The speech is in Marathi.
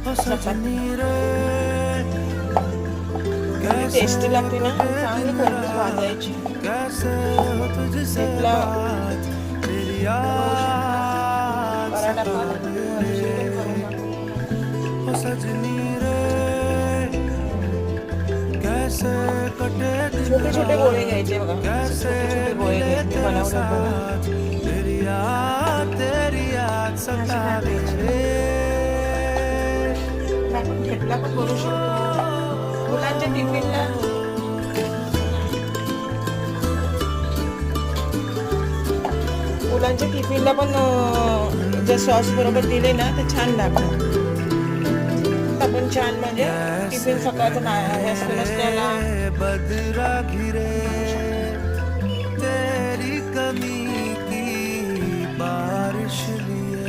चपाती टेस्टी लागते ना, चांगली खरपूस भाजायची. आपला पराठा छोटे छोटे गोळे घ्यायचे बघा, छोटे छोटे गोळे घ्यायचे बनवले आपण थेपला पण करू शकतो मुलांच्या टिफिनला. मुलांच्या टिफिनला पण जर सॉस बरोबर दिले ना तर छान लागतं. आपण छान म्हणजे टिफिन सकाळचं नाश्त्याला बदरा घिरे तेरी कमी की बारिश लिए